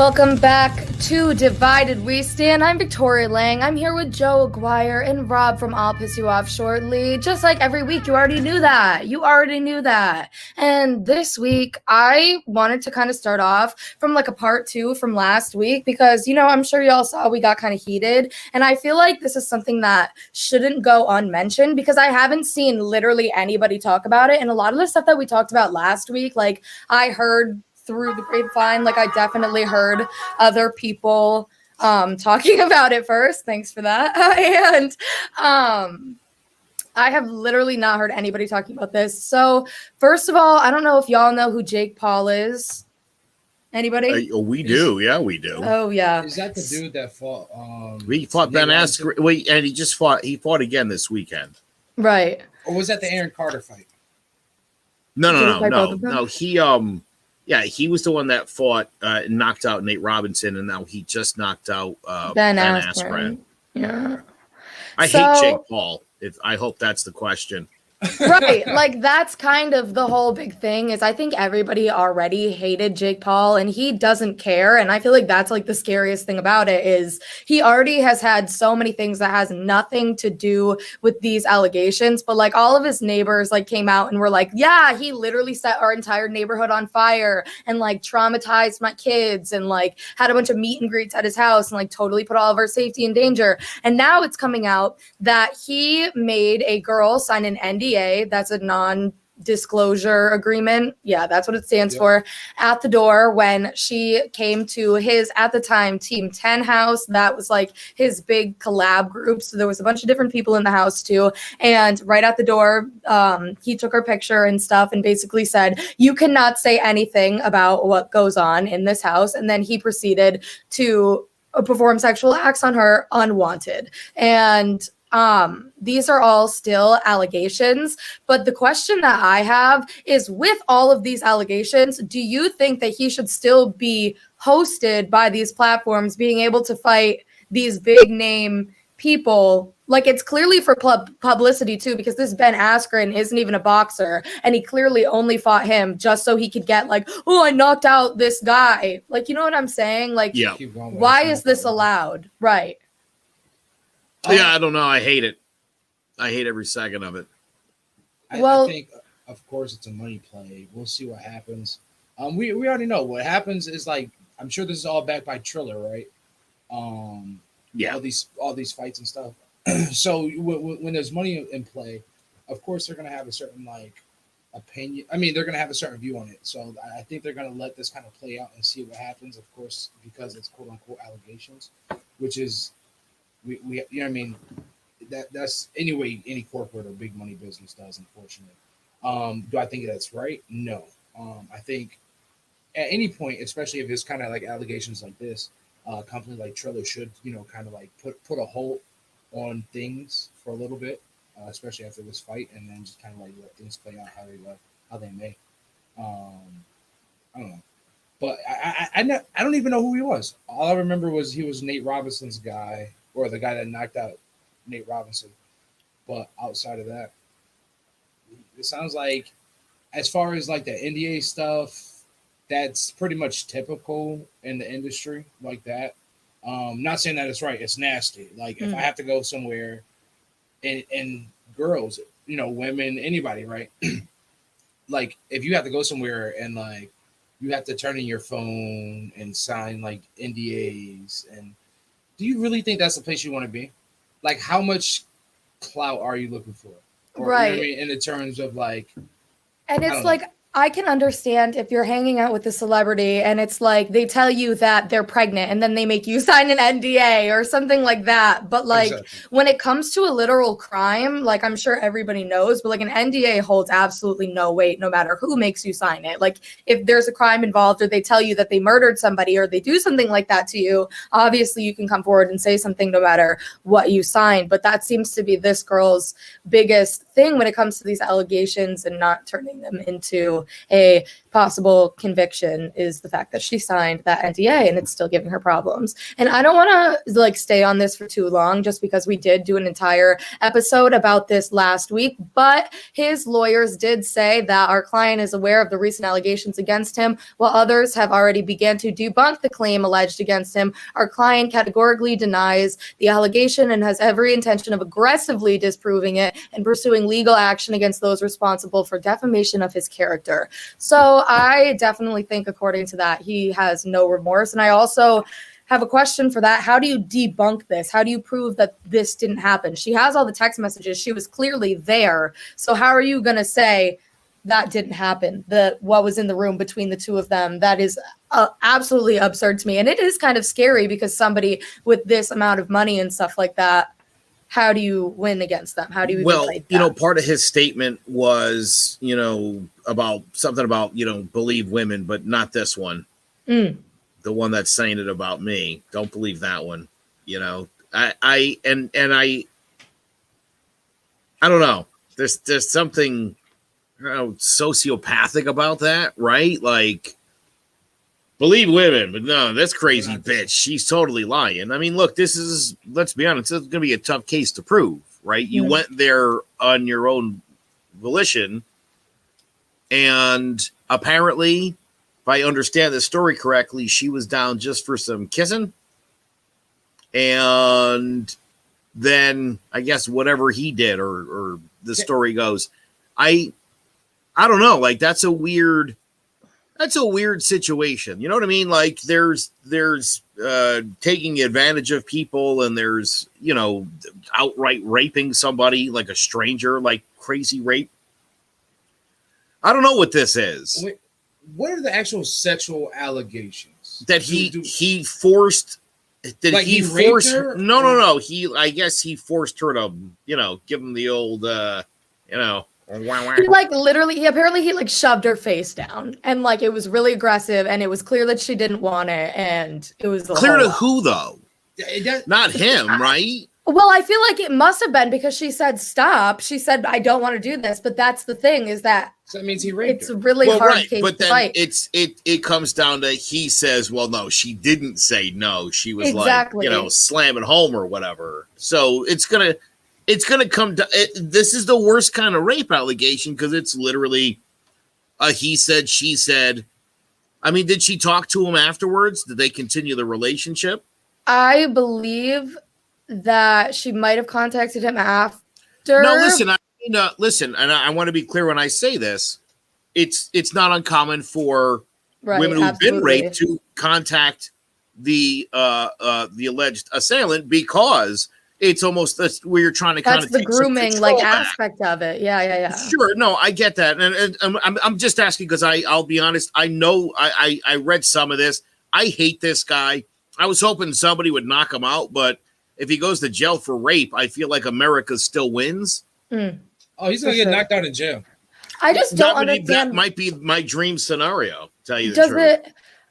Welcome back to Divided We Stand. I'm Victoria Lang. I'm here with Joe Aguirre and Rob from I'll Piss You Off Shortly. Just like every week, you already knew that. And this week, I wanted to kind of start off from like a part 2 from last week because, I'm sure y'all saw we got kind of heated. And I feel like this is something that shouldn't go unmentioned because I haven't seen literally anybody talk about it. And a lot of the stuff that we talked about last week, like I heard through the grapevine, like I definitely heard other people talking about it first. Thanks for that. And I have literally not heard anybody talking about this. So first of all, I don't know if y'all know who Jake Paul is. Anybody? We do. Yeah, we do. Oh, yeah. Is that the dude that fought? He fought Ben Askren. And he fought again this weekend. Right. Or was that the Aaron Carter fight? No. He was the one that fought and knocked out Nate Robinson, and now he just knocked out Ben Askren. Yeah. I hate Jake Paul. I hope that's the question. Right. Like that's kind of the whole big thing is I think everybody already hated Jake Paul and he doesn't care. And I feel like that's like the scariest thing about it is he already has had so many things that has nothing to do with these allegations. But like all of his neighbors like came out and were like, yeah, he literally set our entire neighborhood on fire and like traumatized my kids and like had a bunch of meet and greets at his house and like totally put all of our safety in danger. And now it's coming out that he made a girl sign an NDA. That's a non-disclosure agreement. Yeah, that's what it stands for. At the door when she came to his, at the time, Team 10 house. That was like his big collab group. So there was a bunch of different people in the house too. And right at the door, he took her picture and stuff and basically said, you cannot say anything about what goes on in this house. And then he proceeded to perform sexual acts on her unwanted. And these are all still allegations, but the question that I have is with all of these allegations, do you think that he should still be hosted by these platforms being able to fight these big name people? Like it's clearly for publicity too, because this Ben Askren isn't even a boxer and he clearly only fought him just so he could get like, oh, I knocked out this guy. Like, you know what I'm saying? Like, yeah. Why is this allowed? Right. Yeah, I don't know. I hate it. I hate every second of it. I think, of course, it's a money play. We'll see what happens. We already know what happens is like I'm sure this is all backed by Triller, right? Yeah. All these fights and stuff. So when there's money in play, of course they're gonna have a certain like opinion. I mean, they're gonna have a certain view on it. So I think they're gonna let this kind of play out and see what happens. Of course, because it's quote unquote allegations, which is. We you know what I mean that's anyway any corporate or big money business does, unfortunately. Do I think that's right? No. I think at any point, especially if it's kind of like allegations like this, a company like Triller should kind of like put a hold on things for a little bit, especially after this fight, and then just kind of like let things play out how they may. I don't know. But I don't even know who he was. All I remember was he was Nate Robinson's guy, or the guy that knocked out Nate Robinson. But outside of that, it sounds like as far as like the NDA stuff, that's pretty much typical in the industry like that. Not saying that it's right. It's nasty. Like if I have to go somewhere and girls, women, anybody, right? Like if you have to go somewhere and like you have to turn in your phone and sign like NDAs, and do you really think that's the place you want to be? Like, how much clout are you looking for? Or, right. You know what I mean? In the terms of like, and it's like, I can understand if you're hanging out with a celebrity and it's like they tell you that they're pregnant and then they make you sign an NDA or something like that. But like when it comes to a literal crime, like I'm sure everybody knows, but like an NDA holds absolutely no weight no matter who makes you sign it. Like if there's a crime involved or they tell you that they murdered somebody or they do something like that to you, obviously you can come forward and say something no matter what you signed. But that seems to be this girl's biggest thing when it comes to these allegations and not turning them into to a possible conviction is the fact that she signed that NDA and it's still giving her problems. And I don't want to like stay on this for too long just because we did do an entire episode about this last week, but his lawyers did say that our client is aware of the recent allegations against him, while others have already began to debunk the claim alleged against him. Our client categorically denies the allegation and has every intention of aggressively disproving it and pursuing legal action against those responsible for defamation of his character. So I definitely think, according to that, he has no remorse. And I also have a question for that. How do you debunk this? How do you prove that this didn't happen? She has all the text messages. She was clearly there. So how are you going to say that didn't happen? What was in the room between the two of them? That is absolutely absurd to me. And it is kind of scary because somebody with this amount of money and stuff like that, how do you win against them? How do you fight that? Part of his statement was, about something about, believe women, but not this one. The one that's saying it about me. Don't believe that one. I don't know. There's something sociopathic about that, right? Like, believe women, but no, that's crazy bitch. She's totally lying. I mean, look, let's be honest, it's going to be a tough case to prove, right? You went there on your own volition, and apparently, if I understand the story correctly, she was down just for some kissing, and then I guess whatever he did, or the story goes, I don't know, like that's a weird situation. You know what I mean? Like there's taking advantage of people, and there's, outright raping somebody, like a stranger, like crazy rape. I don't know what this is. Wait, what are the actual sexual allegations? That he forced. Did like he force her? No. I guess he forced her to, give him the old, He apparently shoved her face down, and it was really aggressive, and it was clear that she didn't want it, and it was clear to who though? Not him, right? Well, I feel like it must have been because she said stop. She said, I don't want to do this, but that's the thing is that so that means he raped her. It's a really hard case but to then fight. It comes down to he says, well, no, she didn't say no. She was slamming home or whatever. So it's gonna come to this is the worst kind of rape allegation because it's literally a he said, she said. I mean, did she talk to him afterwards? Did they continue the relationship? I believe that she might have contacted him after. No, listen, and I want to be clear when I say this. It's not uncommon for women who've been raped to contact the alleged assailant because it's almost where you're trying to kind of the grooming aspect of it. Yeah. Sure, no, I get that, and I'm just asking because I'll be honest. I know I read some of this. I hate this guy. I was hoping somebody would knock him out, but if he goes to jail for rape, I feel like America still wins. Oh, he's gonna get knocked out in jail. I just don't understand. That might be my dream scenario. Tell you the truth.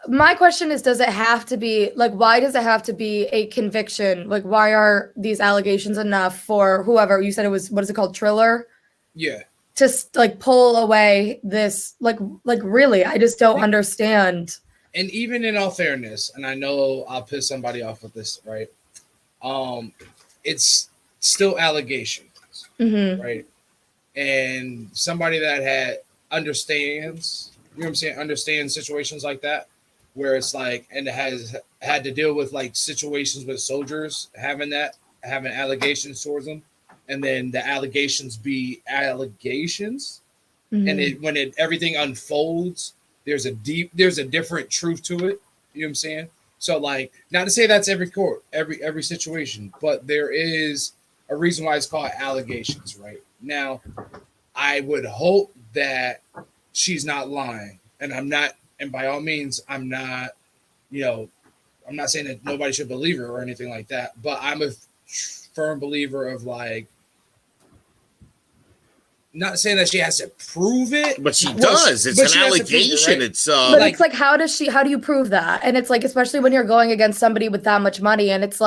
My question is, does it have to be why does it have to be a conviction? Like, why are these allegations enough for whoever you said it was? What is it called? Triller? Yeah. To pull away this, really, I just don't understand. And even in all fairness, and I know I'll piss somebody off with this, right? It's still allegations, right? And somebody that understands, you know what I'm saying, understands situations like that, where it's and it has had to deal with situations with soldiers having allegations towards them, and then the allegations be allegations, and when everything unfolds, there's a different truth to it. You know what I'm saying? So not to say that's every court, every situation, but there is a reason why it's called allegations, right? Now, I would hope that she's not lying, and I'm not, and by all means, I'm not, I'm not saying that nobody should believe her or anything like that, but I'm a firm believer of not saying that she has to prove it, but she does. It's an allegation. It, right? But it's how do you prove that? And it's especially when you're going against somebody with that much money, and it's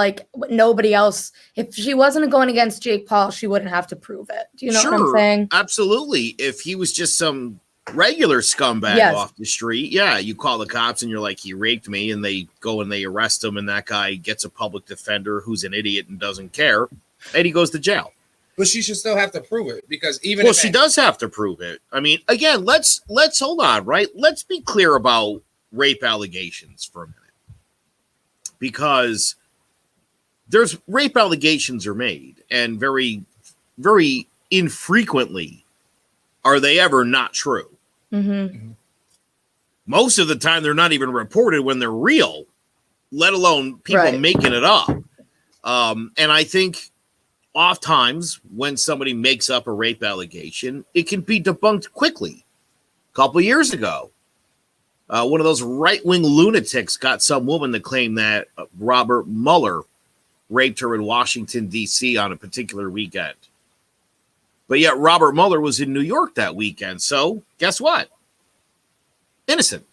nobody else. If she wasn't going against Jake Paul, she wouldn't have to prove it. Do you know what I'm saying? Absolutely. If he was just some regular scumbag Yes. off the street, yeah, you call the cops and you're like, he raped me, and they go and they arrest him, and that guy gets a public defender who's an idiot and doesn't care, and he goes to jail. But she should still have to prove it, because even Well, she does have to prove it. I mean, again, let's hold on, right? Let's be clear about rape allegations for a minute, because there's rape allegations are made, and very, very infrequently are they ever not true. Mm-hmm. Most of the time, they're not even reported when they're real, let alone people making it up. And I think oftentimes when somebody makes up a rape allegation, it can be debunked quickly. A couple of years ago, one of those right-wing lunatics got some woman to claim that Robert Mueller raped her in Washington, D.C. on a particular weekend. But yet Robert Mueller was in New York that weekend. So guess what? Innocent.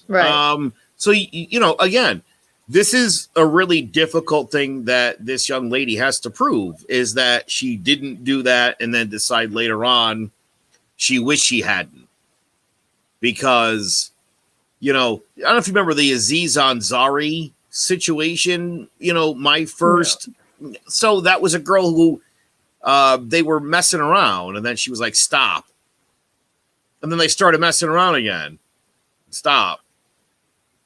Right. So, you know, again, this is a really difficult thing that this young lady has to prove, is that she didn't do that and then decide later on she wished she hadn't. Because, you know, I don't know if you remember the Aziz Ansari situation, you know, my first. Yeah. So that was a girl who they were messing around, and then she was like, stop. And then they started messing around again. Stop.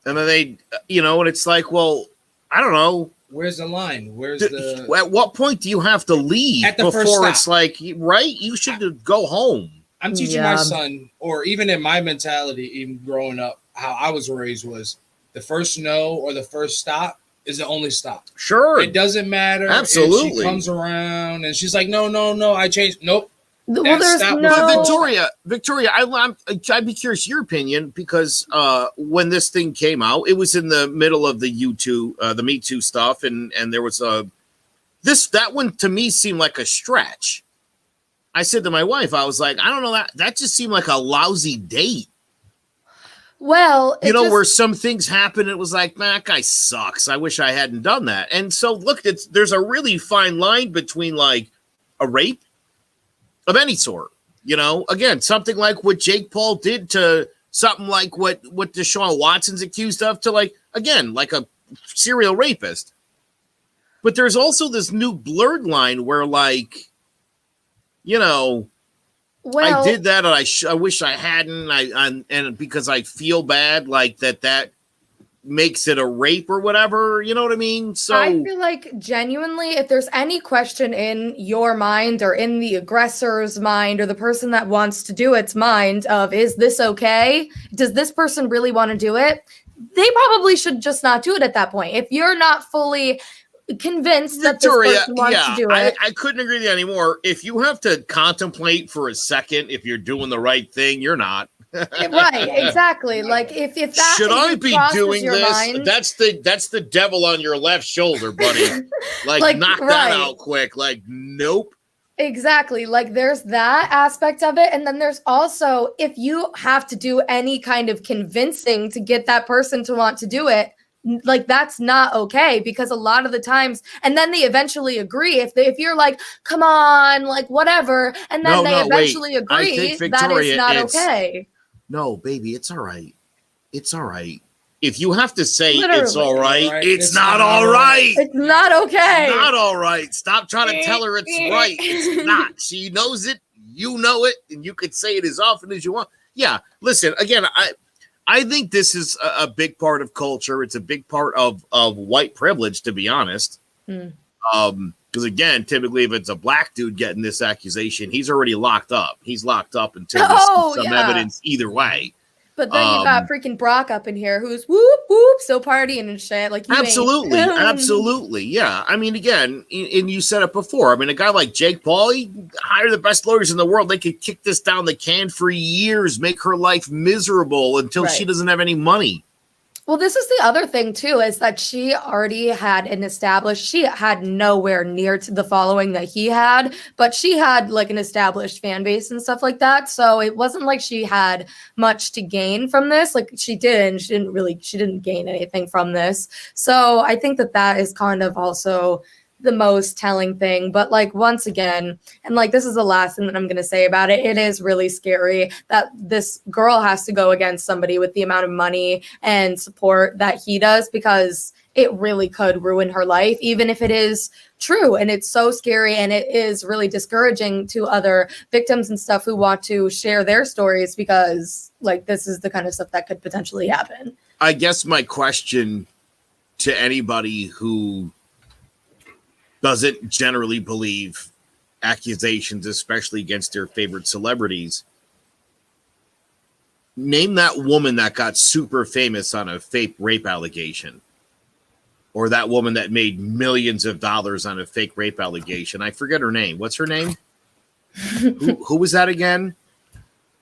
And then they, you know, and it's like, well, I don't know. Where's the line? Where's the... At what point do you have to leave at the before first stop. It's like, right? You should go home. I'm teaching my son, or even in my mentality, even growing up, how I was raised was the first no or the first stop is the only stop. Sure. It doesn't matter. Absolutely. If she comes around and she's like, no, I changed. Nope. Well, there's no... Victoria, I'd be curious your opinion, because when this thing came out, it was in the middle of the the Me Too stuff, and there was that one to me seemed like a stretch. I said to my wife, I was like, I don't know, that just seemed like a lousy date. Well, you know, where some things happen, it was like, man, that guy sucks. I wish I hadn't done that. And so, look, there's a really fine line between like a rape of any sort, you know, again, something like what Jake Paul did to something like what Deshaun Watson's accused of, to like, again, like a serial rapist. But there's also this new blurred line where, like, you know, I did that, and I wish I hadn't. And because I feel bad, like that makes it a rape or whatever. You know what I mean? So I feel like genuinely, if there's any question in your mind or in the aggressor's mind or the person that wants to do it's mind of, is this okay? Does this person really want to do it? They probably should just not do it at that point. If you're not fully convinced that Victoria, this person wants to do it. I couldn't agree with you anymore. If you have to contemplate for a second if you're doing the right thing, you're not. Right, exactly. Like if that should I be doing this? Mind, that's the devil on your left shoulder, buddy. Like knock that out quick. Like, nope. Exactly. Like there's that aspect of it. And then there's also, if you have to do any kind of convincing to get that person to want to do it, like that's not okay, because a lot of the times, and then they eventually agree. If you're like, come on, like whatever, and then they eventually agree, that is not okay. No, baby, it's all right. It's all right. If you have to say it's all right, it's not all right. It's not okay. It's not all right. Stop trying to tell her it's right. It's not. She knows it. You know it. And you could say it as often as you want. Yeah. Listen, again, I think this is a big part of culture. It's a big part of white privilege, to be honest. Because again, typically if it's a black dude getting this accusation, he's already locked up. He's locked up until there's some evidence either way. But then you got freaking Brock up in here who's whoop whoop still partying and shit. Like absolutely, yeah. I mean, again, and you said it before. I mean, a guy like Jake Paul, he hired the best lawyers in the world. They could kick this down the can for years, make her life miserable until she doesn't have any money. Well, this is the other thing too, is that she already had she had nowhere near to the following that he had, but she had like an established fan base and stuff like that. So it wasn't like she had much to gain from this. Like she didn't gain anything from this. So I think that is kind of also the most telling thing. But like, once again, and like, this is the last thing that I'm going to say about it. It is really scary that this girl has to go against somebody with the amount of money and support that he does, because it really could ruin her life, even if it is true. And it's so scary, and it is really discouraging to other victims and stuff who want to share their stories, because like, this is the kind of stuff that could potentially happen. I guess my question to anybody who doesn't generally believe accusations, especially against their favorite celebrities, name that woman that got super famous on a fake rape allegation, or that woman that made millions of dollars on a fake rape allegation. I forget her name. What's her name? who was that again?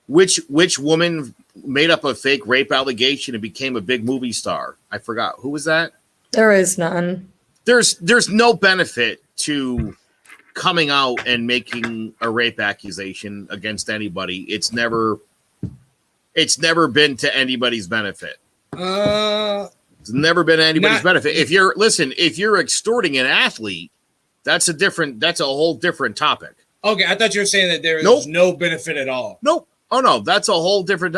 Which woman made up a fake rape allegation and became a big movie star? I forgot. Who was that? There is none. There's no benefit to coming out and making a rape accusation against anybody. It's never been to anybody's benefit. It's never been anybody's benefit. If you're extorting an athlete, that's a whole different topic. Okay, I thought you were saying that there is no benefit at all. Nope. Oh no, that's a whole different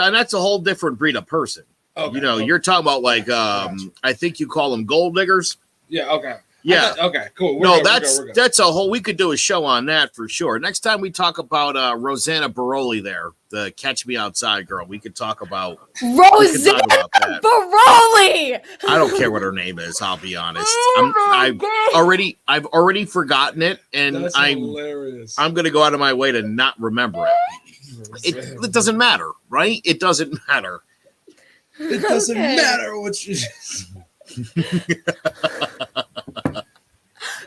breed of person. Okay. You're talking about like Gotcha. I think you call them gold diggers. Yeah, okay. Yeah. Okay, cool. We're good. That's a whole, we could do a show on that for sure. Next time we talk about Rosanna Baroli there, the Catch Me Outside girl, we could talk about Rosanna Baroli. I don't care what her name is, I'll be honest. Oh I've already forgotten it, and That's hilarious. I'm gonna go out of my way to not remember it. It doesn't matter, right? It doesn't matter. It doesn't matter what you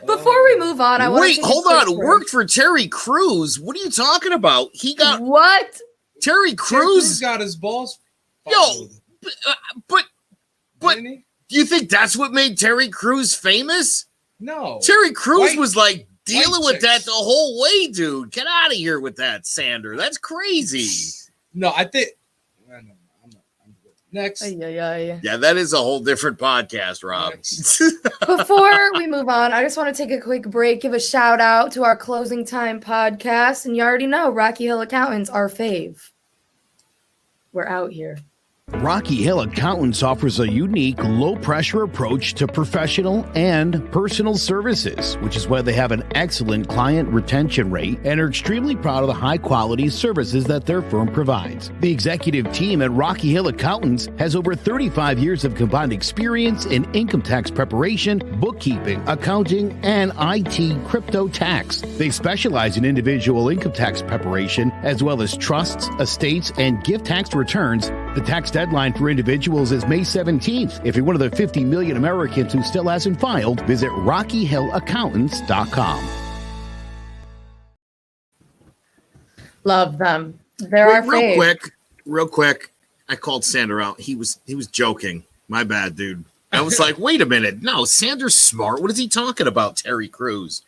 Before we move on, I want to hold on. Worked for Terry Crews. What are you talking about? He got what? Terry Crews got his balls. Yo, but Didn't he? do you think that's what made Terry Crews famous? No. Terry Crews was like dealing with chicks. that the whole way, dude. Get out of here with that, Sander. That's crazy. No, I think. I'm good. Next. Yeah, that is a whole different podcast, Rob. Before we move on, I just want to take a quick break, give a shout out to our Closing Time podcast. And you already know Rocky Hill Accountants, our fave. We're out here. Rocky Hill Accountants offers a unique, low-pressure approach to professional and personal services, which is why they have an excellent client retention rate and are extremely proud of the high-quality services that their firm provides. The executive team at Rocky Hill Accountants has over 35 years of combined experience in income tax preparation, bookkeeping, accounting, and IT crypto tax. They specialize in individual income tax preparation, as well as trusts, estates, and gift tax returns. The tax deadline for individuals is May 17th. If you're one of the 50 million Americans who still hasn't filed, visit RockyHillAccountants.com. Love them. They're our fave. Real quick. I called Sander out. He was joking. My bad, dude. I was like, wait a minute. No, Sander's smart. What is he talking about, Terry Crews?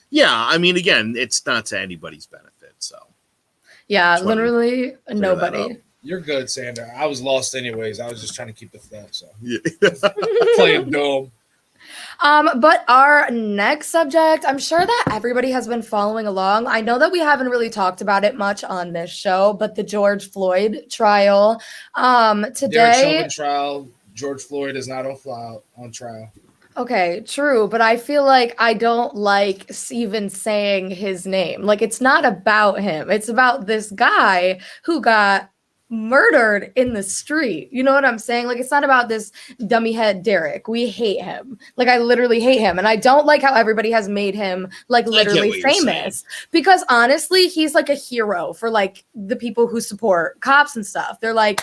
Yeah, I mean, again, it's not to anybody's benefit. So, yeah, literally nobody. You're good, Sander. I was lost anyways. I was just trying to keep the flow. So yeah. Playing dumb. But our next subject, I'm sure that everybody has been following along. I know that we haven't really talked about it much on this show, but the George Floyd trial. Today, Derek Chauvin trial. George Floyd is not on trial. Okay, true, but I feel like I don't like even saying his name. Like, it's not about him. It's about this guy who got murdered in the street. You know what I'm saying? Like, it's not about this dummy head Derek. We hate him. Like, I literally hate him. And I don't like how everybody has made him like literally famous, because honestly, he's like a hero for like the people who support cops and stuff. They're like,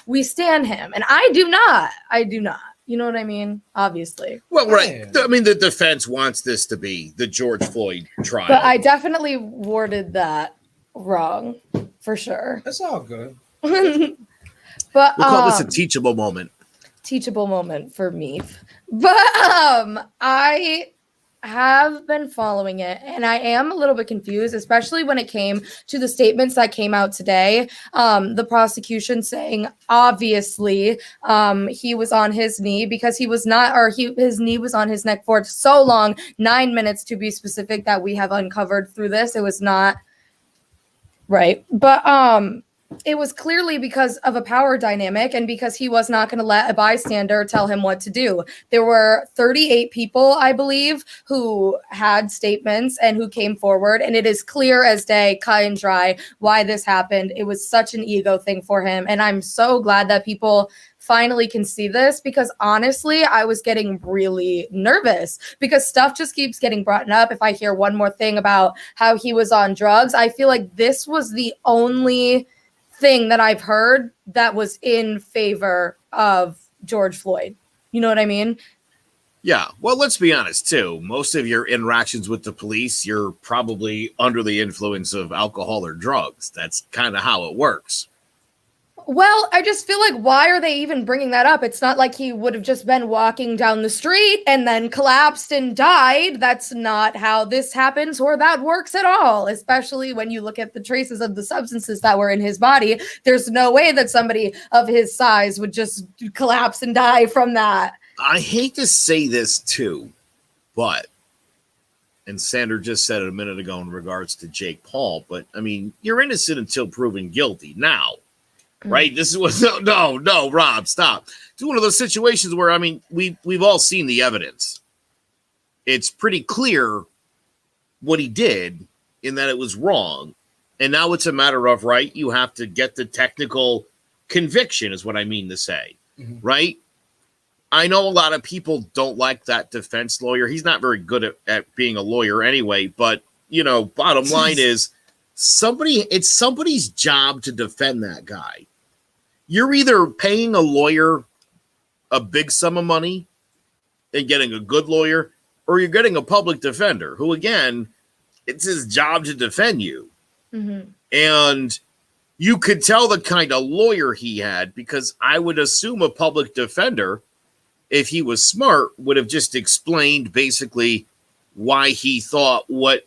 we stand him. And I do not. You know what I mean? Obviously. Well, right. I mean, the defense wants this to be the George Floyd trial. But I definitely worded that wrong for sure. That's all good. But we'll call this a teachable moment. Teachable moment for me. But I have been following it, and I am a little bit confused, especially when it came to the statements that came out today. The prosecution saying obviously he was on his knee because he was not, or his knee was on his neck for so long, 9 minutes to be specific, that we have uncovered through this. It was not right, but it was clearly because of a power dynamic and because he was not going to let a bystander tell him what to do. There were 38 people, I believe, who had statements and who came forward. And it is clear as day, cut and dry, why this happened. It was such an ego thing for him. And I'm so glad that people finally can see this, because honestly, I was getting really nervous because stuff just keeps getting brought up. If I hear one more thing about how he was on drugs, I feel like this was the only thing that I've heard that was in favor of George Floyd. You know what I mean? Yeah. Well, let's be honest too. Most of your interactions with the police, you're probably under the influence of alcohol or drugs. That's kind of how it works. Well, I just feel like, why are they even bringing that up? It's not like he would have just been walking down the street and then collapsed and died. That's not how this happens or that works at all, especially when you look at the traces of the substances that were in his body. There's no way that somebody of his size would just collapse and die from that. I hate to say this too, but, and Sandra just said it a minute ago in regards to Jake Paul, but I mean, you're innocent until proven guilty. Now, right? This is what, no, Rob, stop. It's one of those situations where, I mean, we've all seen the evidence. It's pretty clear what he did in that it was wrong. And now it's a matter of, right, you have to get the technical conviction is what I mean to say, right? I know a lot of people don't like that defense lawyer. He's not very good at being a lawyer anyway, but, you know, bottom line is it's somebody's job to defend that guy. You're either paying a lawyer a big sum of money and getting a good lawyer, or you're getting a public defender who, again, it's his job to defend you. And you could tell the kind of lawyer he had, because I would assume a public defender, if he was smart, would have just explained basically why he thought what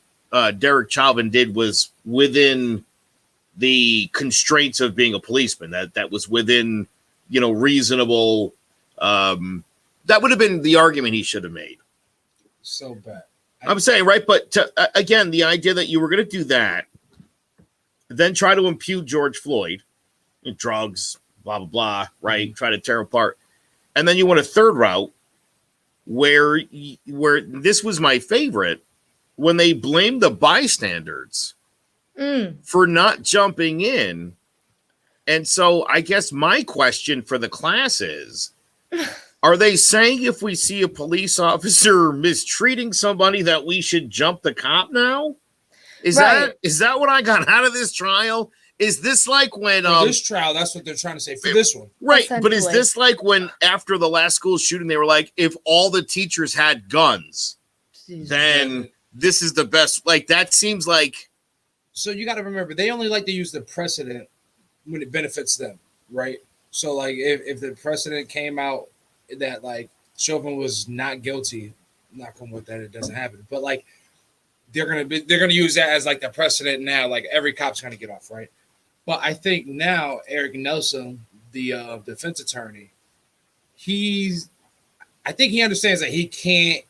Derek Chauvin did was within the constraints of being a policeman, that was within, you know, reasonable. That would have been the argument he should have made. So bad. I'm saying, right? But again, the idea that you were going to do that, then try to impute George Floyd, drugs, blah, blah, blah, right? Try to tear apart. And then you want a third route where this was my favorite, when they blamed the bystanders for not jumping in. And so I guess my question for the class is, are they saying if we see a police officer mistreating somebody that we should jump the cop now? Is that what I got out of this trial? Is this like when for this trial, that's what they're trying to say for this one. Right. But is this like when after the last school shooting, they were like, if all the teachers had guns, then this is the best. Like, that seems like. So you got to remember, they only like to use the precedent when it benefits them, right? So like if the precedent came out that like Chauvin was not guilty, knock on wood that it doesn't happen, but like they're gonna use that as like the precedent now. Like every cop's gonna get off, right? But I think now Eric Nelson, the defense attorney, I think he understands that he can't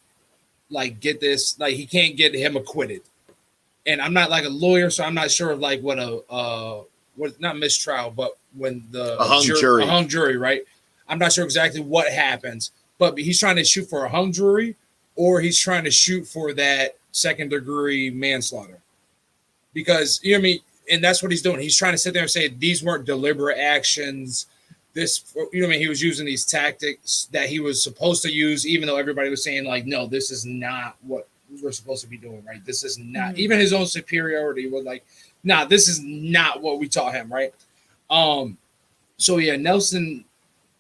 like get this, like he can't get him acquitted. And I'm not like a lawyer, so I'm not sure of like what not mistrial, but when a hung jury, right? I'm not sure exactly what happens, but he's trying to shoot for a hung jury, or he's trying to shoot for that second degree manslaughter, because you know what I mean. And that's what he's doing. He's trying to sit there and say these weren't deliberate actions. This, you know what I mean? He was using these tactics that he was supposed to use, even though everybody was saying like, no, this is not what we're supposed to be doing, right? This is not, even his own superiority was like, nah, this is not what we taught him, right? So yeah, Nelson,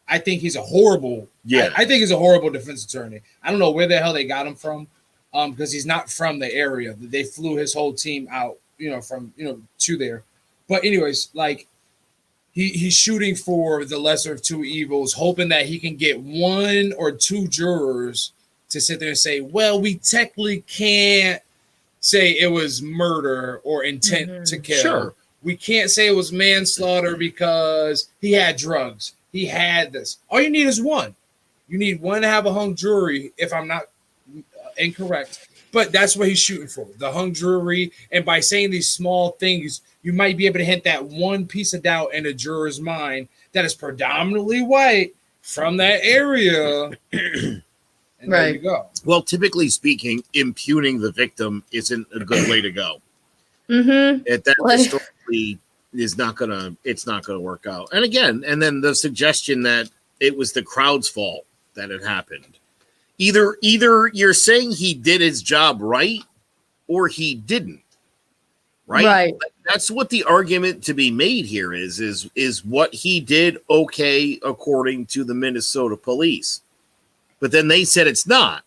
I think he's a horrible, I think he's a horrible defense attorney. I don't know where the hell they got him from, because he's not from the area. They flew his whole team out, from, to there. But anyways, like he's shooting for the lesser of two evils, hoping that he can get one or two jurors to sit there and say, well, we technically can't say it was murder or intent to kill. Sure. We can't say it was manslaughter because he had drugs. He had this. All you need is one. You need one to have a hung jury, if I'm not incorrect. But that's what he's shooting for, the hung jury. And by saying these small things, you might be able to hint that one piece of doubt in a juror's mind that is predominantly white from that area. And there you go. Well, typically speaking, impugning the victim isn't a good way to go. That historically is not gonna work out. And again, and then the suggestion that it was the crowd's fault that it happened. Either you're saying he did his job right or he didn't. Right. That's what the argument to be made here is what he did okay according to the Minnesota police. But then they said it's not.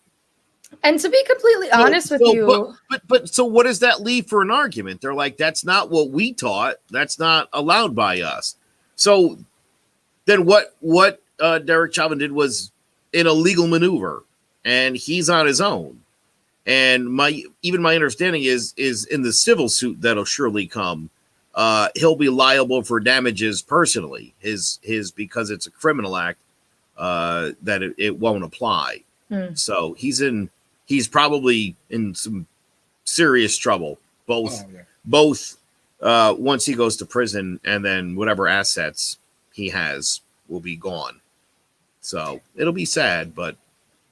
And to be completely honest with you, but so what does that leave for an argument? They're like, that's not what we taught. That's not allowed by us. So then what Derek Chauvin did was an illegal maneuver, and he's on his own. And my understanding is in the civil suit that'll surely come, he'll be liable for damages personally. His because it's a criminal act, that it won't apply. So he's probably in some serious trouble, both once he goes to prison, and then whatever assets he has will be gone. So it'll be sad, but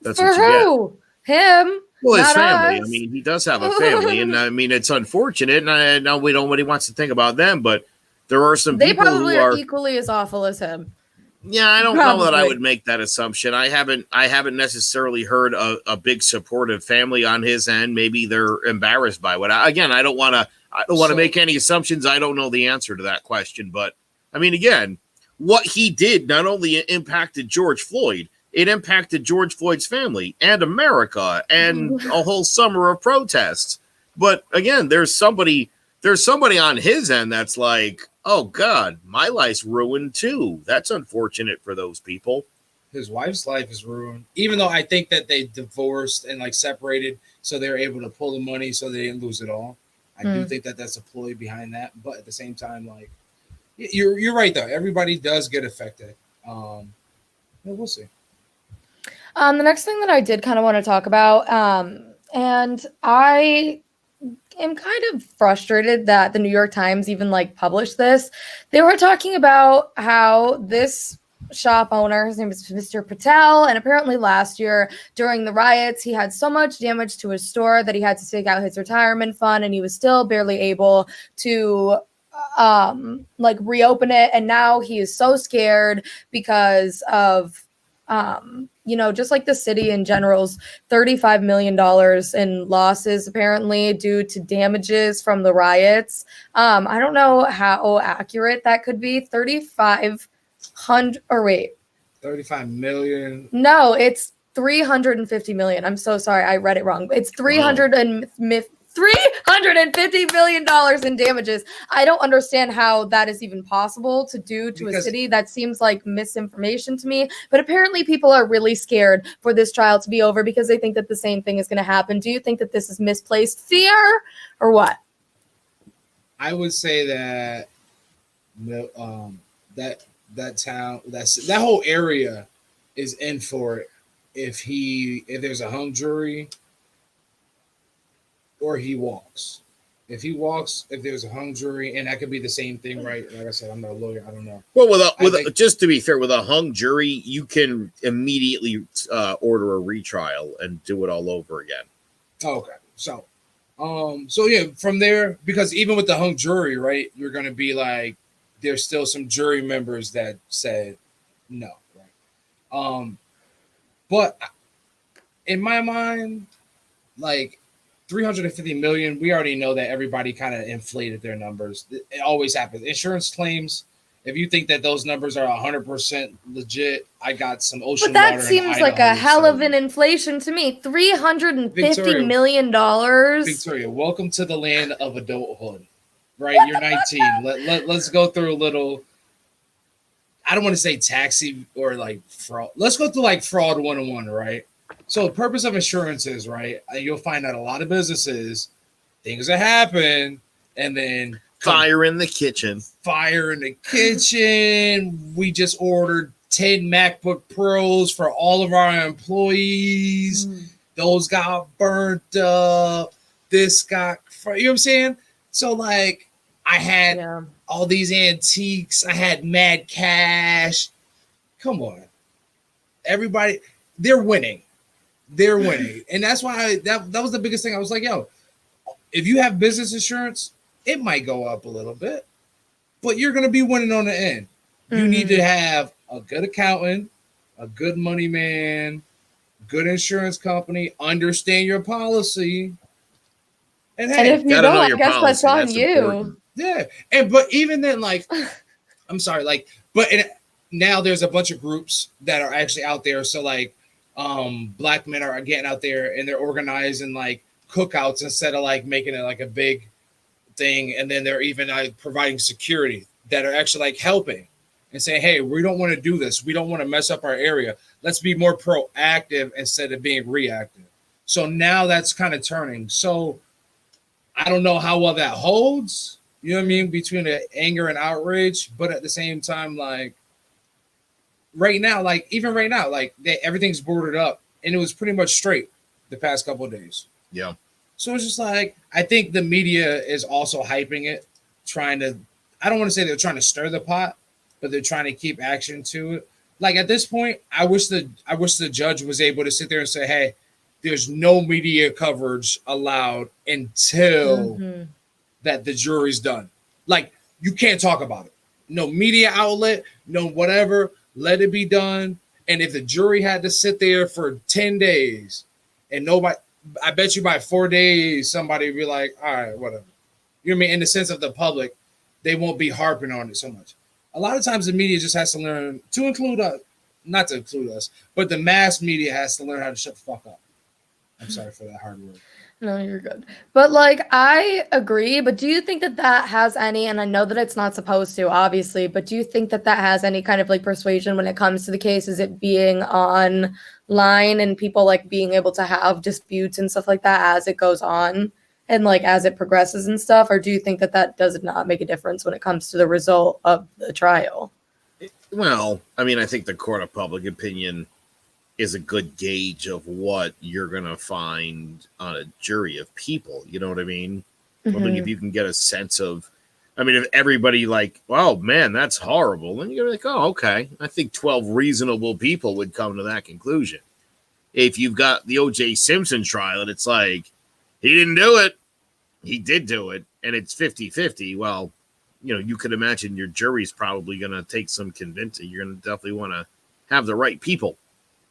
that's for what you who? get. Him? Well, his Not family. us. I mean, he does have a family, and I mean, it's unfortunate. And I know nobody wants to think about them, but there are some They people probably who are are equally as awful as him. Yeah, I don't know that I Probably. would make that assumption. I haven't necessarily heard a big supportive family on his end. Maybe they're embarrassed by what. I don't want to make any assumptions. I don't know the answer to that question, but I mean, again, what he did not only impacted George Floyd, it impacted George Floyd's family and America and a whole summer of protests. But again, there's somebody on his end that's like, oh God, my life's ruined too. That's unfortunate for those people. His wife's life is ruined. Even though I think that they divorced and like separated, so they were able to pull the money, so they didn't lose it all. I do think that that's a ploy behind that. But at the same time, like you're right though. Everybody does get affected. We'll see. The next thing that I did kind of want to talk about, and I am kind of frustrated that the New York Times even like published this. They were talking about how this shop owner, his name is Mr. Patel, and apparently last year during the riots, he had so much damage to his store that he had to take out his retirement fund, and he was still barely able to like reopen it. And now he is so scared because of just like the city in general's $35 million in losses apparently due to damages from the riots. I don't know how accurate that could be. 35 million. No, it's 350 million. I'm so sorry. I read it wrong. It's $350 million in damages. I don't understand how that is even possible to do to a city. That seems like misinformation to me. But apparently people are really scared for this trial to be over because they think that the same thing is going to happen. Do you think that this is misplaced fear or what? I would say that that town, that whole area is in for it. If there's a hung jury, or he walks. If there's a hung jury, and that could be the same thing, right? Like I said, I'm not a lawyer. I don't know. Well, just to be fair, with a hung jury, you can immediately order a retrial and do it all over again. Okay. So yeah, from there, because even with the hung jury, right, you're going to be like, there's still some jury members that said no, right? But in my mind, like, 350 million, we already know that everybody kind of inflated their numbers. It always happens. Insurance claims, if you think that those numbers are 100% legit, I got some ocean But that water seems like a hell of an inflation to me. $350 million. Victoria, welcome to the land of adulthood, right? You're 19. Let's go through a little, I don't want to say taxi or like fraud. Let's go through like fraud 101, right? So the purpose of insurance is, right, you'll find that a lot of businesses, things that happen, and then Fire in the kitchen. Fire in the kitchen. We just ordered 10 MacBook Pros for all of our employees. Those got burnt up. This got, you know what I'm saying? So, like, I had all these antiques. I had mad cash. Come on. Everybody, they're winning. They're winning. And that's why that was the biggest thing. I was like, yo, if you have business insurance, it might go up a little bit, but you're going to be winning on the end. You need to have a good accountant, a good money man, good insurance company, understand your policy. And hey, if you don't, I guess that's on you. Important. Yeah. But even then, like, I'm sorry, like, now there's a bunch of groups that are actually out there. So like, black men are getting out there and they're organizing like cookouts instead of like making it like a big thing. And then they're even providing security that are actually like helping and saying, hey, we don't want to do this. We don't want to mess up our area. Let's be more proactive instead of being reactive. So now that's kind of turning. So I don't know how well that holds, you know what I mean, between the anger and outrage. But at the same time, like right now, like everything's boarded up and it was pretty much straight the past couple of days. Yeah. So it's just like, I think the media is also hyping it, trying to, I don't want to say they're trying to stir the pot, but they're trying to keep action to it. Like at this point, I wish the judge was able to sit there and say, hey, there's no media coverage allowed until that the jury's done. Like you can't talk about it. No media outlet, no whatever, let it be done. And if the jury had to sit there for 10 days and nobody, I bet you by 4 days, somebody would be like, all right, whatever. You know what I mean? In the sense of the public, they won't be harping on it so much. A lot of times the media just has to learn to include us, not to include us, but the mass media has to learn how to shut the fuck up. I'm sorry for that hard word. No, you're good. But like, I agree. But do you think that that has any, and I know that it's not supposed to, obviously, but do you think that that has any kind of like persuasion when it comes to the case? Is it being online and people like being able to have disputes and stuff like that as it goes on and like as it progresses and stuff? Or do you think that that does not make a difference when it comes to the result of the trial? Well, I mean, I think the court of public opinion is a good gauge of what you're going to find on a jury of people. You know what I mean? I think if you can get a sense of, I mean, if everybody like, oh man, that's horrible. Then you're like, oh, okay. I think 12 reasonable people would come to that conclusion. If you've got the O.J. Simpson trial and it's like, he didn't do it, he did do it, and it's 50-50, well, you know, you could imagine your jury's probably going to take some convincing. You're going to definitely want to have the right people.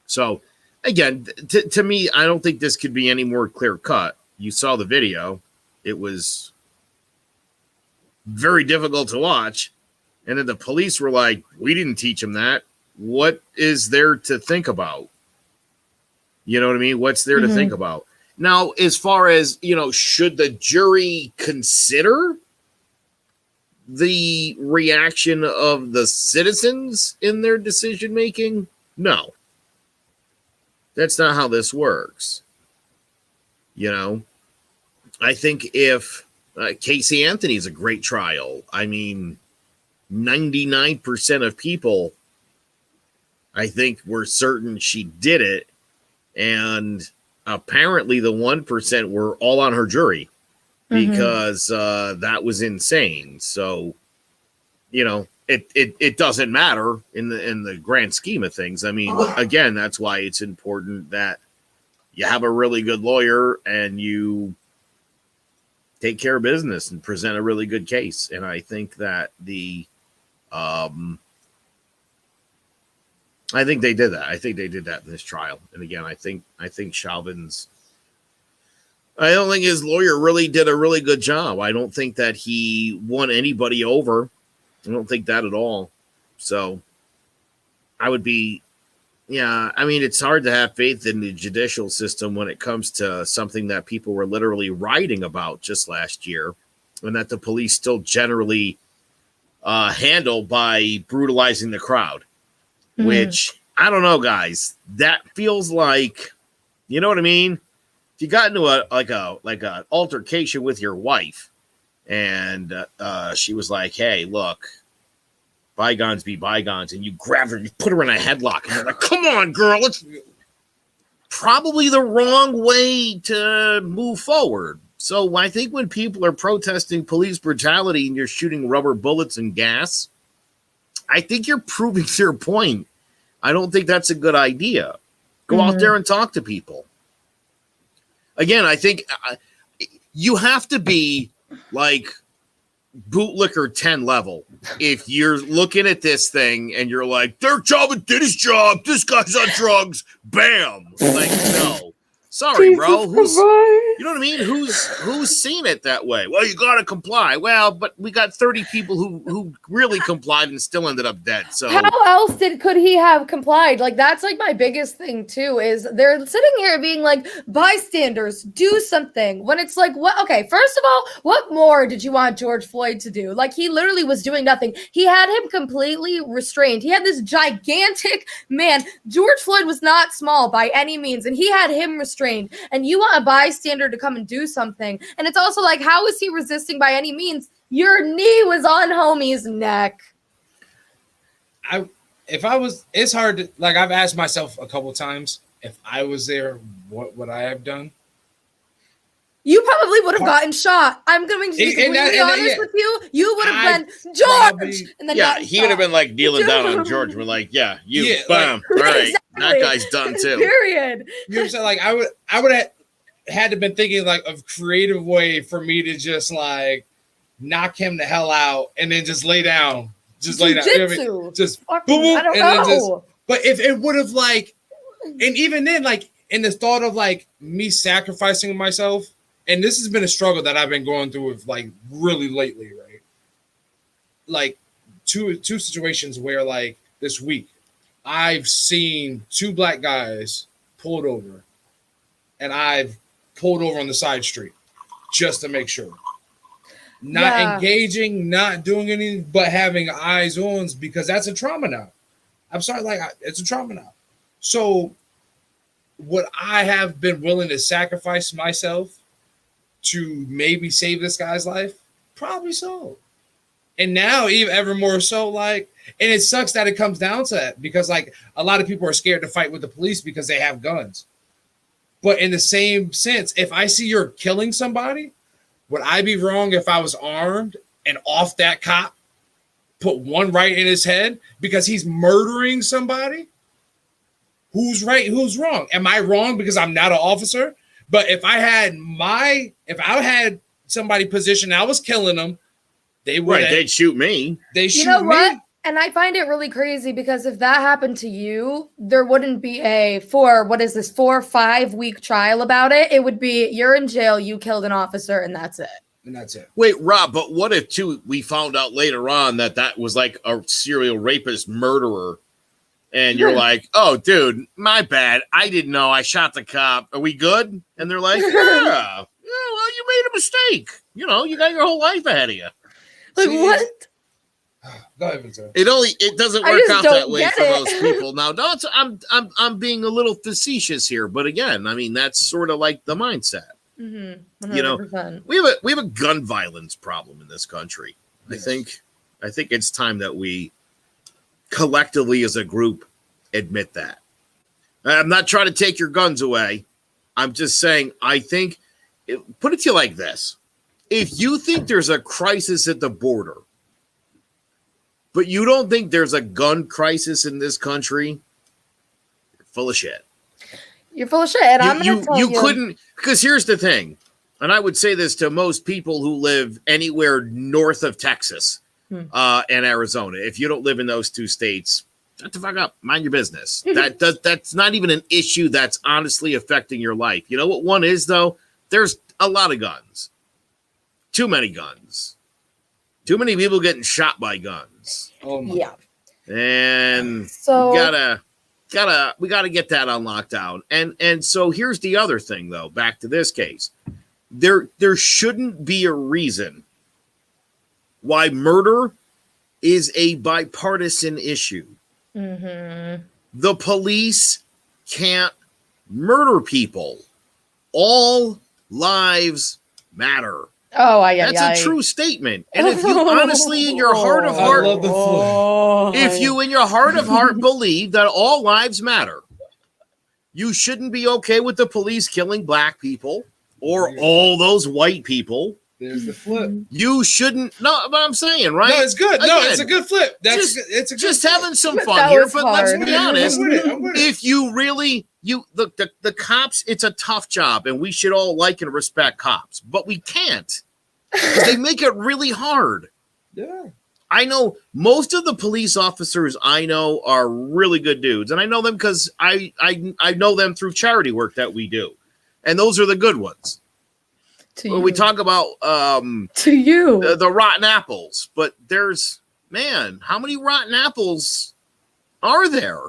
So, again, to me, I don't think this could be any more clear cut. You saw the video. It was very difficult to watch. And then the police were like, we didn't teach him that. What is there to think about? You know what I mean? What's there to think about? Now, as far as, you know, should the jury consider the reaction of the citizens in their decision making? No. That's not how this works. You know, I think if Casey Anthony's a great trial, I mean, 99% of people, I think, were certain she did it. And apparently the 1% were all on her jury because that was insane. So, you know, it doesn't matter in the grand scheme of things. I mean, again, that's why it's important that you have a really good lawyer and you take care of business and present a really good case. And I think that I think they did that. I think they did that in this trial. And again, I think Chauvin's, I don't think his lawyer really did a really good job. I don't think that he won anybody over. I don't think that at all. So I would be, yeah, I mean, it's hard to have faith in the judicial system when it comes to something that people were literally writing about just last year, and that the police still generally handle by brutalizing the crowd, which I don't know, guys, that feels like You know what I mean? If you got into a altercation with your wife, and she was like, "Hey, look, bygones be bygones," and you grab her, you put her in a headlock, and you're like, "Come on, girl, it's probably the wrong way to move forward." So I think when people are protesting police brutality and you're shooting rubber bullets and gas, I think you're proving their point. I don't think that's a good idea. Go out there and talk to people. Again, I think you have to be like bootlicker 10 level if you're looking at this thing and you're like, their job did his job, this guy's on drugs, bam. Like, no. Sorry, bro. You know what I mean? Who's seen it that way? Well, you got to comply. Well, but we got 30 people who really complied and still ended up dead. So how else could he have complied? Like, that's like my biggest thing too, is they're sitting here being like, bystanders, do something. When it's like, what? Okay, first of all, what more did you want George Floyd to do? Like, he literally was doing nothing. He had him completely restrained. He had this gigantic man. George Floyd was not small by any means, and he had him restrained. And you want a bystander to come and do something. And it's also like, how is he resisting by any means? Your knee was on homie's neck. It's hard to, like, I've asked myself a couple times, if I was there, what would I have done? You probably would have gotten shot. I'm going to be completely honest with you. You would have been George. And then he would have been like kneeling down on George. We're like, bam. All right. Exactly. That guy's done too. Period. You know what I'm saying? Like, I would have had to been thinking like of creative way for me to just like knock him the hell out and then just lay down. Just lay down. You know what I mean? Just boom, boom, I don't and know. then just, but if it would have like, and even then, like in the thought of like me sacrificing myself. And this has been a struggle that I've been going through with like really lately, right? Like two situations where like this week I've seen 2 black guys pulled over and I've pulled over on the side street just to make sure. Not engaging, not doing anything, but having eyes on, because that's a trauma now. I'm sorry, like it's a trauma now. So would I have been willing to sacrifice myself to maybe save this guy's life? Probably so. And now even ever more so, like, and it sucks that it comes down to that, because like a lot of people are scared to fight with the police because they have guns. But in the same sense, if I see you're killing somebody, would I be wrong if I was armed and off that cop, put one right in his head because he's murdering somebody? Who's right? Who's wrong? Am I wrong because I'm not an officer? But if I had somebody positioned, I was killing them, they'd shoot me. They shoot me. What? And I find it really crazy because if that happened to you, there wouldn't be a 4 or 5 week trial about it. It would be, you're in jail, you killed an officer, and that's it. And that's it. Wait, Rob, but what if we found out later on that was like a serial rapist murderer? And you're like, oh, dude, my bad. I didn't know. I shot the cop. Are we good? And they're like, yeah, well, you made a mistake. You know, you got your whole life ahead of you. Like, what? Go ahead, Vincent. It doesn't work out that way for most people. Now, I'm being a little facetious here, but again, I mean, that's sort of like the mindset. Mm-hmm. You know, we have a gun violence problem in this country. Yes. I think it's time that we collectively as a group admit that. I'm not trying to take your guns away. I'm just saying, put it to you like this. If you think there's a crisis at the border, but you don't think there's a gun crisis in this country, you're full of shit. You're full of shit. And I'm going to tell you. You couldn't, because here's the thing, and I would say this to most people who live anywhere north of Texas and Arizona. If you don't live in those 2 states, shut the fuck up. Mind your business. That's not even an issue that's honestly affecting your life. You know what one is, though? There's a lot of guns. Too many guns. Too many people getting shot by guns. Oh my. Yeah. And so we gotta get that unlocked out. And so here's the other thing, though. Back to this case. There shouldn't be a reason why murder is a bipartisan issue. Mm-hmm. The police can't murder people. All lives matter. Oh, That's a true statement. And if you honestly, in your heart of heart, I love the flip. if you in your heart of heart believe that all lives matter, you shouldn't be okay with the police killing black people or all those white people. There's the flip. You shouldn't. No, but I'm saying, right? No, it's good. Again, No, it's a good flip. It's a good just flip. having some But fun that here. was But let's hard. be honest. I'm with it. If you really, the cops, it's a tough job, and we should all like and respect cops, but we can't because they make it really hard. Yeah. I know most of the police officers I know are really good dudes, and I know them because I know them through charity work that we do, and those are the good ones. When we talk about to you the rotten apples, but there's how many rotten apples are there?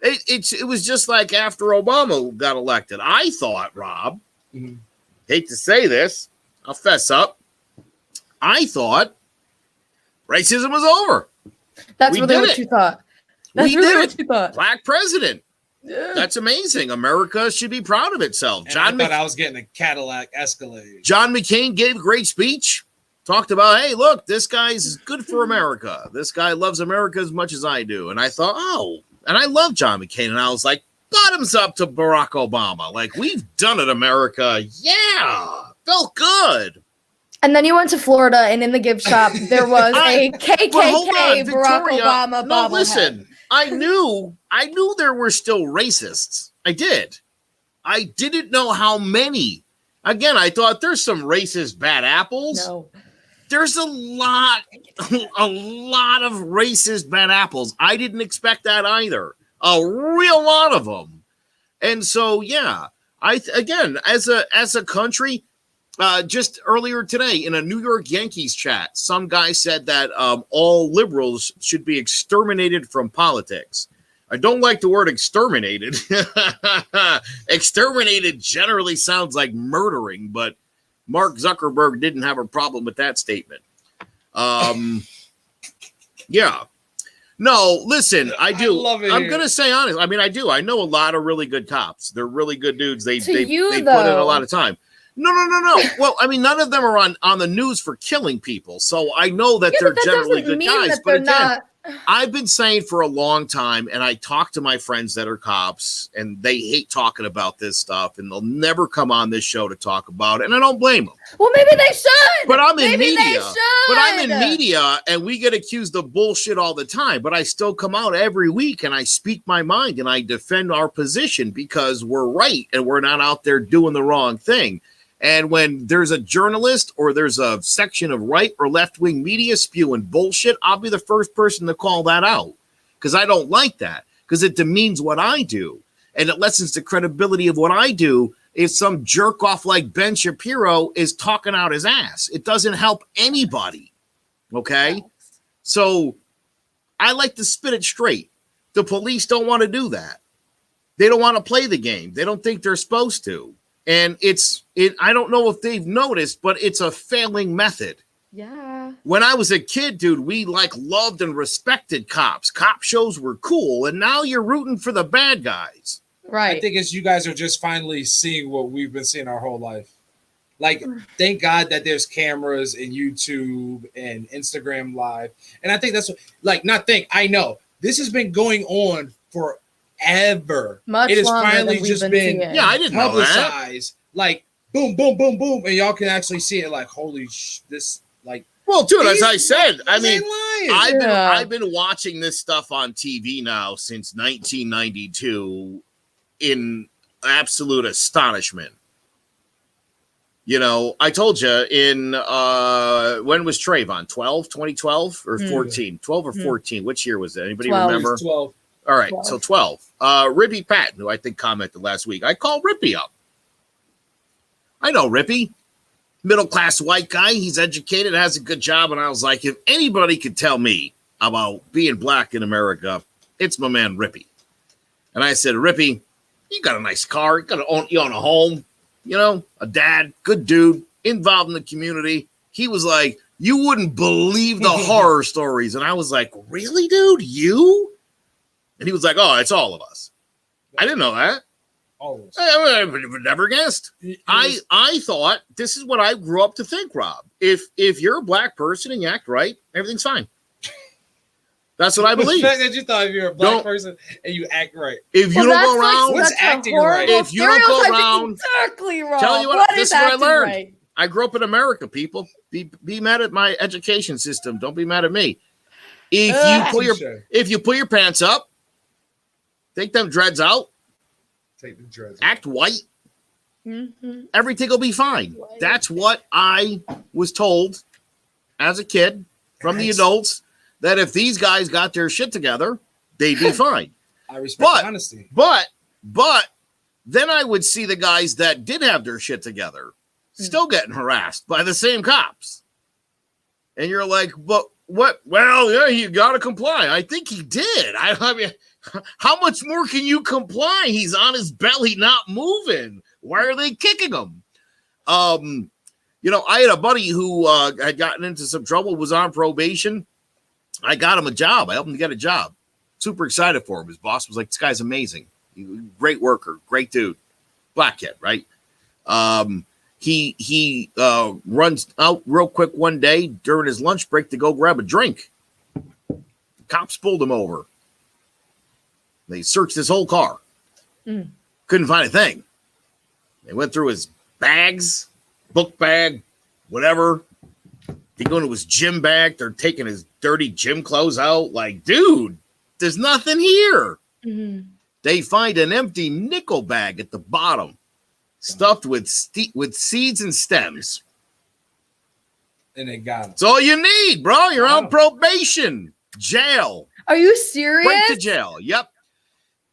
It was just like after Obama got elected. I thought, Rob, hate to say this, I'll fess up. I thought racism was over. That's really what you thought. That's really what you thought. Black president. That's amazing. America should be proud of itself. And I thought I was getting a Cadillac Escalade. John McCain gave a great speech. Talked about, hey, look, this guy's good for America. This guy loves America as much as I do. And I thought, and I love John McCain. And I was like, bottoms up to Barack Obama. Like, we've done it, America. Yeah. Felt good. And then you went to Florida, and in the gift shop, there was a KKK Barack Obama bobblehead. Listen, I knew there were still racists. I did. I didn't know how many. Again, I thought there's some racist bad apples. No. There's a lot of racist bad apples. I didn't expect that either. A real lot of them. And so, yeah, again, as a country, just earlier today in a New York Yankees chat, some guy said that all liberals should be exterminated from politics. I don't like the word exterminated. Exterminated generally sounds like murdering, but Mark Zuckerberg didn't have a problem with that statement. Yeah. No, listen, I do. I'm going to say honest. I mean, I do. I know a lot of really good cops. They're really good dudes. They put in a lot of time. No. Well, I mean, none of them are on the news for killing people. So I know that they're generally good guys. But again, I've been saying for a long time, and I talk to my friends that are cops, and they hate talking about this stuff, and they'll never come on this show to talk about it, and I don't blame them. Well, maybe they should. But I'm in media, and we get accused of bullshit all the time, but I still come out every week, and I speak my mind, and I defend our position because we're right, and we're not out there doing the wrong thing. And when there's a journalist or there's a section of right or left-wing media spewing bullshit, I'll be the first person to call that out because I don't like that because it demeans what I do. And it lessens the credibility of what I do if some jerk off like Ben Shapiro is talking out his ass. It doesn't help anybody. Okay? So I like to spit it straight. The police don't want to do that. They don't want to play the game. They don't think they're supposed to. And I don't know if they've noticed, but it's a failing method. Yeah. When I was a kid, dude, we loved and respected cops. Cop shows were cool. And now you're rooting for the bad guys. Right. I think it's you guys are just finally seeing what we've been seeing our whole life. Like, thank God that there's cameras and YouTube and Instagram Live. And I think that's I know this has been going on for ever. Much it has longer finally than we've just been been seeing. Yeah, I didn't know that. publicized. Like boom, boom, boom, boom, and y'all can actually see it. Like holy this like. Well, dude, as I said, I mean, I've I've been watching this stuff on TV now since 1992 in absolute astonishment. You know, I told you when was Trayvon? 2012 or 14? 12 or 14? Which year was that? Anybody 12. remember? 12. All right, 12. So 12. Rippy Patton, who I think commented last week. I called Rippy up. I know Rippy. Middle-class white guy. He's educated, has a good job. And I was like, if anybody could tell me about being black in America, it's my man Rippy. And I said, Rippy, you got a nice car. You own a home. You know, a dad, good dude, involved in the community. He was like, you wouldn't believe the horror stories. And I was like, really, dude? You? And he was like, oh, it's all of us. I didn't know that. Always. I would never guessed. I thought this is what I grew up to think, Rob. If you're a black person and you act right, everything's fine. That's what I believe. The fact that you thought if you're a black person and you act right. If you don't go around, what's acting right? If you don't go around, exactly wrong. Tell you what, this is what I learned. Right? I grew up in America, people. Be mad at my education system. Don't be mad at me. If you pull your pants up, take them dreads out, act white, everything will be fine. That's what I was told as a kid from the adults, that if these guys got their shit together, they'd be fine. I respect honesty. But then I would see the guys that did have their shit together still getting harassed by the same cops. And you're like, but what? Well, yeah, you got to comply. I think he did. I mean, how much more can you comply? He's on his belly, not moving. Why are they kicking him? I had a buddy who had gotten into some trouble, was on probation. I got him a job. I helped him to get a job. Super excited for him. His boss was like, this guy's amazing. Great worker, great dude. Black kid, right? He runs out real quick one day during his lunch break to go grab a drink. Cops pulled him over. They searched his whole car. Couldn't find a thing. They went through his bags, book bag, whatever. They go into his gym bag. They're taking his dirty gym clothes out. Like, dude, there's nothing here. They find an empty nickel bag at the bottom, stuffed with seeds and stems. And they got him. That's all you need, bro. You're on probation. Jail. Are you serious? Right to jail. Yep.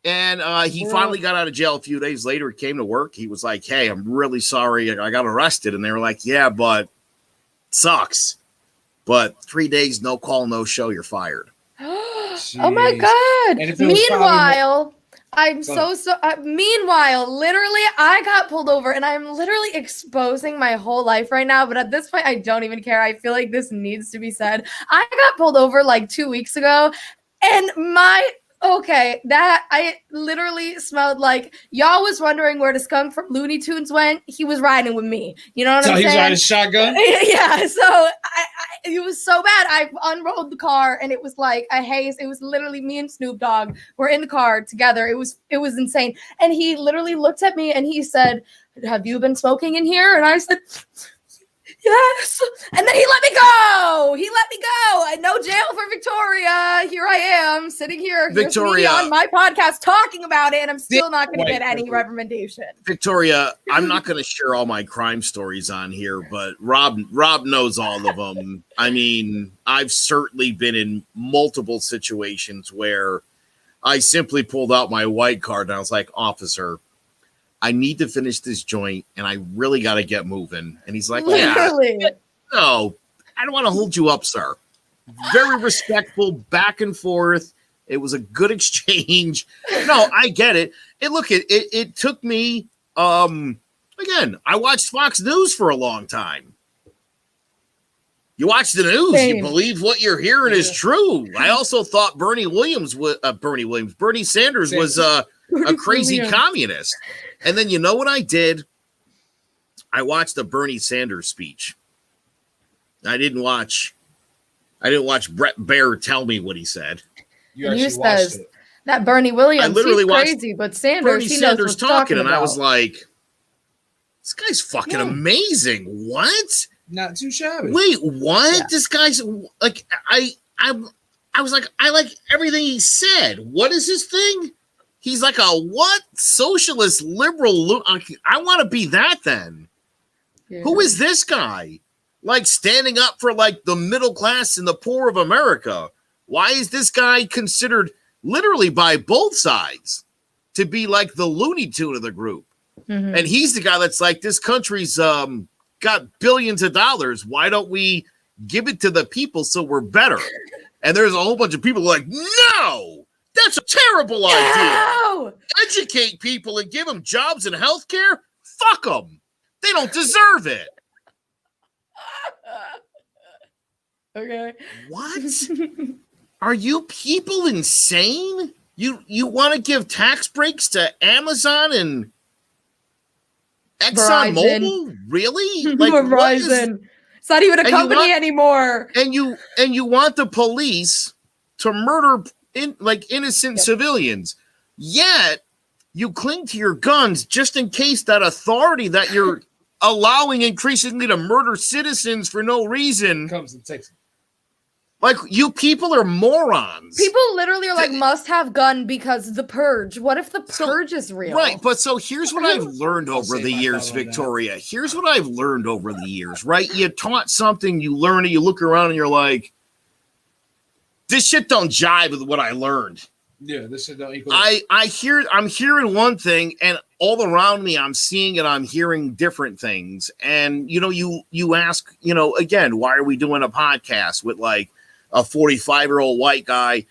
And he finally got out of jail a few days later. He came to work. He was like, hey, I'm really sorry. I got arrested. And they were like, yeah, but sucks. But 3 days, no call, no show. You're fired. Oh my God. Meanwhile, meanwhile, literally, I got pulled over and I'm literally exposing my whole life right now. But at this point, I don't even care. I feel like this needs to be said. I got pulled over like 2 weeks ago and that I literally smelled like y'all was wondering where the skunk from Looney Tunes went. He was riding with me. You know what I'm saying? So he was riding shotgun? Yeah. So it was so bad. I unrolled the car and it was like a haze. It was literally me and Snoop Dogg were in the car together. It was insane. And he literally looked at me and he said, have you been smoking in here? And I said, yes. And then he let me go. No jail for Victoria. Here I am sitting here. Victoria on my podcast talking about it, and I'm still not going to get any recommendation. Victoria, I'm not going to share all my crime stories on here, but Rob knows all of them. I mean, I've certainly been in multiple situations where I simply pulled out my white card and I was like, officer, I need to finish this joint and I really got to get moving. And he's like, literally. Yeah, no, I don't want to hold you up, sir. Very respectful, back and forth. It was a good exchange. No, I get it. It took me, again, I watched Fox News for a long time. You watch the news, you believe what you're hearing is true. I also thought Bernie Sanders was a crazy communist. And then you know what I did? I watched the Bernie Sanders speech. I didn't watch Brett Baer tell me what he said. You says that Bernie Williams, he's crazy, but Bernie Sanders talking, and I was like, this guy's fucking amazing. What? Not too shabby. Wait, what? Yeah. This guy's like, I was like, I like everything he said. What is his thing? He's like a what? Socialist liberal. I want to be that then. Yeah. Who is this guy? Like standing up for like the middle class and the poor of America. Why is this guy considered literally by both sides to be like the Looney Tune of the group? Mm-hmm. And he's the guy that's like, this country's got billions of dollars. Why don't we give it to the people so we're better? And there's a whole bunch of people like, no, that's a terrible idea. Educate people and give them jobs and healthcare. Fuck them. They don't deserve it. Okay. What? Are you people insane? You want to give tax breaks to Amazon and ExxonMobil? Really? Like Verizon. It's not even a company anymore. And you want the police to murder innocent civilians. Yet you cling to your guns just in case that authority that you're allowing increasingly to murder citizens for no reason comes and takes it. Like, you people are morons. People literally are like, must have gun because the purge. What if the purge is real? Right, but so here's what I've learned over the years, Victoria. Here's what I've learned over the years, right? You taught something, you learn it, you look around and you're like, this shit don't jive with what I learned. Yeah, this shit don't equal. I'm hearing one thing, and all around me, I'm seeing and I'm hearing different things. And, you ask, again, why are we doing a podcast with like a 45-year-old white guy,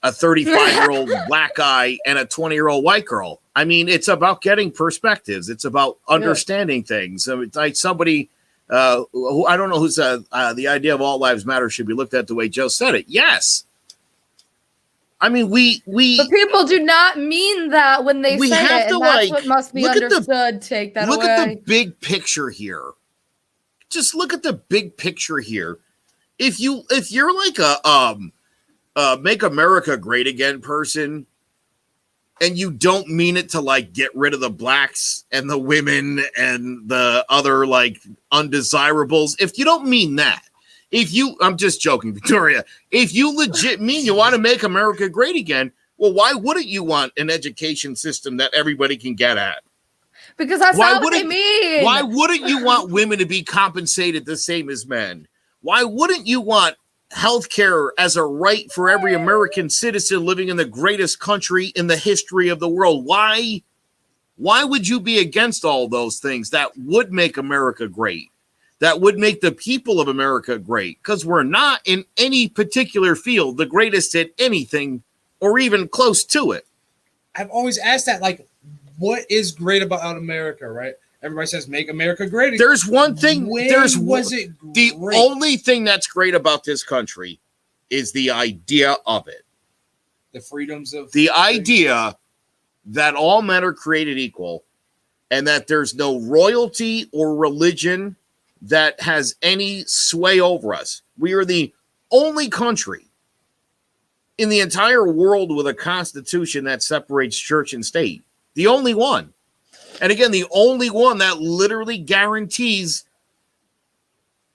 a 35-year-old black guy, and a 20-year-old white girl? I mean, it's about getting perspectives. It's about understanding things. I mean, it's like somebody who I don't know who's the idea of all lives matter should be looked at the way Joe said it. Yes. I mean, but people do not mean that when they say it, and that's what must be understood. Take that away. Look at the big picture here. Just look at the big picture here. If you're like a Make America Great Again person, and you don't mean it to like get rid of the blacks and the women and the other like undesirables, if you don't mean that, I'm just joking, Victoria. If you legit mean you want to make America great again, well, why wouldn't you want an education system that everybody can get at? Because that's not what they mean. Why wouldn't you want women to be compensated the same as men? Why wouldn't you want health care as a right for every American citizen living in the greatest country in the history of the world? Why would you be against all those things that would make America great? That would make the people of America great, because we're not in any particular field the greatest at anything or even close to it. I've always asked that, like, what is great about America, right? Everybody says make America great. There's one thing. Was it great? The only thing that's great about this country is the idea of it. The freedoms of the idea that all men are created equal and that there's no royalty or religion that has any sway over us. We are the only country in the entire world with a constitution that separates church and state. The only one. And again, the only one that literally guarantees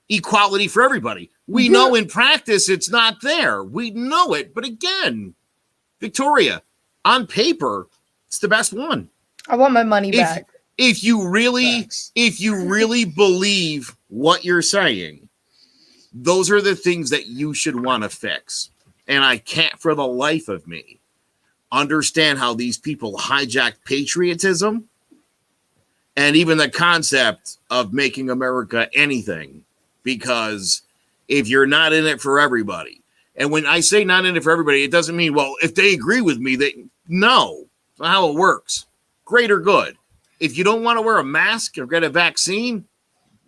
equality for everybody. We know in practice it's not there. We know it. But again, Victoria, on paper, it's the best one. I want my money back. If you really believe what you're saying, those are the things that you should want to fix. And I can't for the life of me understand how these people hijack patriotism and even the concept of making America anything. Because if you're not in it for everybody, and when I say not in it for everybody, it doesn't mean, well, if they agree with me, no, that's not how it works. Great or good. If you don't want to wear a mask or get a vaccine,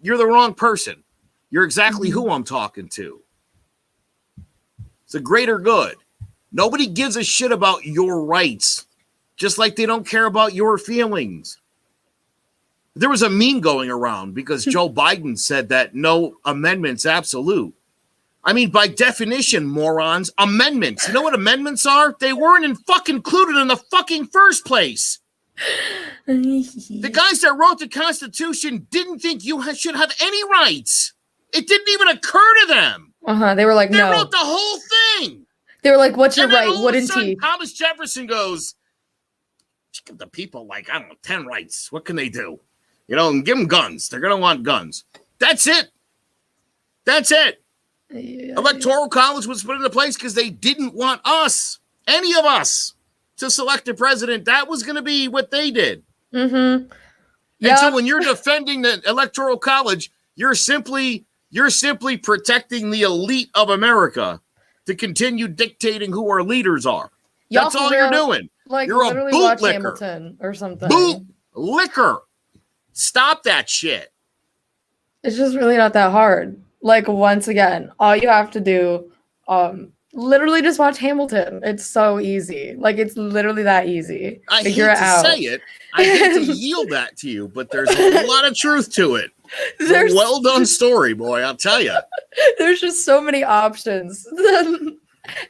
you're the wrong person. You're exactly who I'm talking to. It's a greater good. Nobody gives a shit about your rights, just like they don't care about your feelings. There was a meme going around because Joe Biden said that no amendments absolute. I mean, by definition, morons, amendments. You know what amendments are? They weren't fucking included in the fucking first place. The guys that wrote the Constitution didn't think you should have any rights. It didn't even occur to them. They were like, no. They wrote the whole thing. They were like, what's your right? Wouldn't he? Thomas Jefferson goes, give the people, like, I don't know, 10 rights. What can they do? And give them guns. They're going to want guns. That's it. Electoral college was put into place because they didn't want us, any of us, to select a president. That was going to be what they did. And so when you're defending the electoral college, you're simply protecting the elite of America to continue dictating who our leaders are. That's all you're doing. Like, you're a bootlicker. Hamilton or something. Bootlicker. Stop that shit. It's just really not that hard. Like, once again, all you have to do, Literally just watch Hamilton. It's so easy. Like, it's literally that easy. I hate Figure it to out. say it. I hate to yield that to you, but there's a lot of truth to it. It's There's a well done story, boy. I'll tell you. There's just so many options.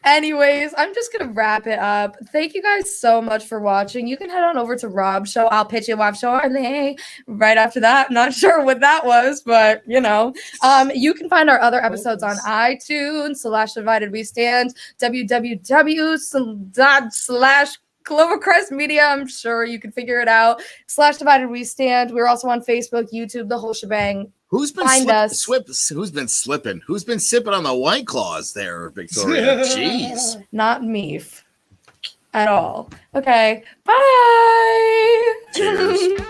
Anyways, I'm just gonna wrap it up. Thank you guys so much for watching. You can head on over to Rob's show. I'll pitch you Rob shortly. Right after that, not sure what that was, but you know, you can find our other episodes on iTunes /Divided We Stand, www./Clovercrest Media. I'm sure you can figure it out. /Divided We Stand. We're also on Facebook, YouTube, the whole shebang. Who's been Who's been slipping? Who's been sipping on the White Claws there, Victoria? Jeez. Not me at all. Okay. Bye. Cheers.